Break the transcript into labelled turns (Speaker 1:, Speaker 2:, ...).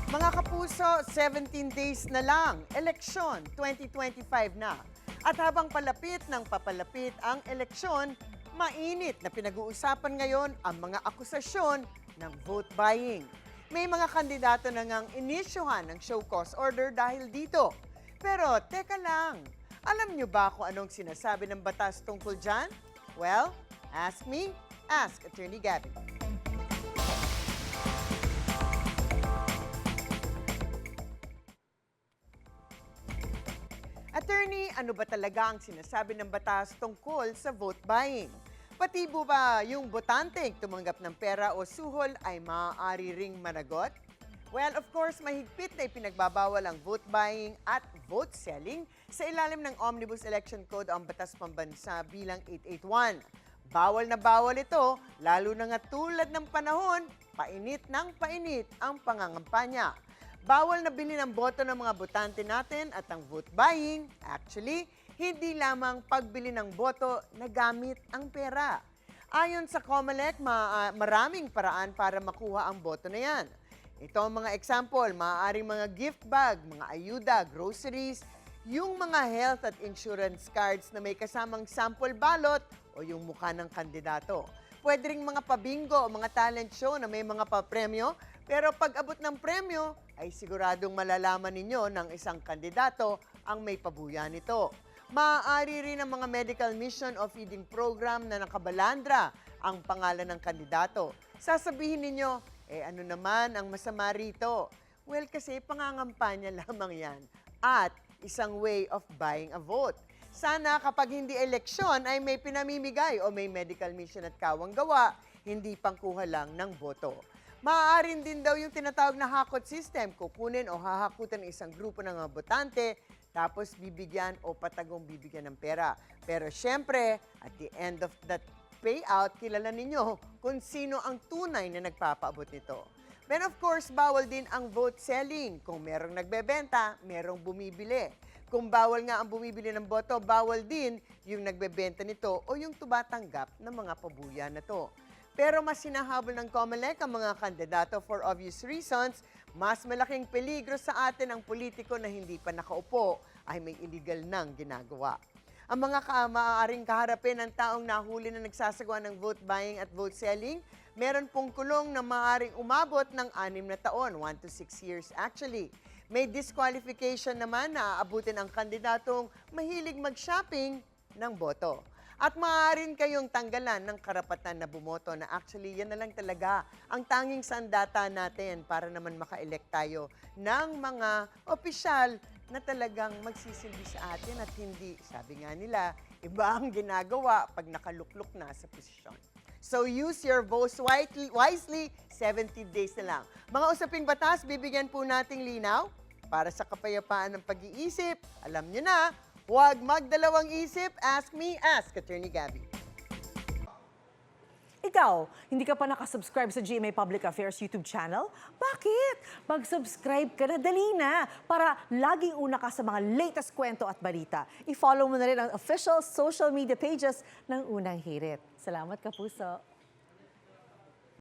Speaker 1: Mga kapuso, 17 days na lang, eleksyon 2025 na. At habang palapit ng papalapit ang eleksyon, mainit na pinag-uusapan ngayon ang mga akusasyon ng vote buying. May mga kandidato na ngang inisyuhan ng show cause order dahil dito. Pero teka lang, alam nyo ba kung anong sinasabi ng batas tungkol dyan? Well, ask me, ask Attorney Gabby. Attorney, ano ba talaga ang sinasabi ng batas tungkol sa vote buying? Pati ba yung botante tumanggap ng pera o suhol ay maaari ring managot? Well, of course, mahigpit na ipinagbabawal ang vote buying at vote selling sa ilalim ng Omnibus Election Code ang Batas Pambansa bilang 881. Bawal na bawal ito, lalo na nga tulad ng panahon, painit ng painit ang pangangampanya. Bawal na bilhin ang boto ng mga botante natin at ang vote buying, actually, hindi lamang pagbili ng boto na gamit ang pera. Ayon sa COMELEC, maraming paraan para makuha ang boto na yan. Ito ang mga example, maaaring mga gift bag, mga ayuda, groceries, yung mga health at insurance cards na may kasamang sample ballot o yung mukha ng kandidato. Pwede ring mga pabingo o mga talent show na may mga papremyo, pero pag abot ng premyo, ay siguradong malalaman ninyo ng isang kandidato ang may pabuya nito. Maaari rin ang mga medical mission o feeding program na nakabalandra ang pangalan ng kandidato. Sasabihin ninyo, ano naman ang masama rito? Well, kasi pangangampanya lamang yan at isang way of buying a vote. Sana kapag hindi eleksyon ay may pinamimigay o may medical mission at kawang gawa, hindi pangkuha lang ng boto. Maaaring din daw yung tinatawag na hakot system, kukunin o hahakutan ng isang grupo ng mga botante, tapos bibigyan o patagong bibigyan ng pera. Pero syempre, at the end of that payout, kilala ninyo kung sino ang tunay na nagpapaabot nito. But of course, bawal din ang vote selling. Kung merong nagbebenta, merong bumibili. Kung bawal nga ang bumibili ng boto, bawal din yung nagbebenta nito o yung tumatanggap ng mga pabuya na to. Pero mas sinahabol ng COMELEC ang mga kandidato for obvious reasons, mas malaking peligro sa atin ang politiko na hindi pa nakaupo ay may illegal nang ginagawa. Ang mga maaaring kaharapin ng taong nahuli na nagsasagawa ng vote buying at vote selling, meron pong kulong na maaaring umabot ng 6 na taon, 1 to 6 years actually. May disqualification naman na aabutin ang kandidatong mahilig mag-shopping ng boto. At maaaring kayong tanggalan ng karapatan na bumoto na actually yan na lang talaga ang tanging sandata natin para naman maka-elect tayo ng mga opisyal na talagang magsisilbi sa atin at hindi, sabi nga nila, iba ang ginagawa pag nakalukluk na sa posisyon. So use your votes wisely, 70 days na lang. Mga usaping batas, bibigyan po nating linaw para sa kapayapaan ng pag-iisip. Alam nyo na, huwag magdalawang isip. Ask me, ask Attorney Gabby.
Speaker 2: Ikaw, hindi ka pa nakasubscribe sa GMA Public Affairs YouTube channel? Bakit? Mag-subscribe ka na, dali na, para laging una ka sa mga latest kwento at balita. I-follow mo na rin ang official social media pages ng Unang Hirit. Salamat, Kapuso.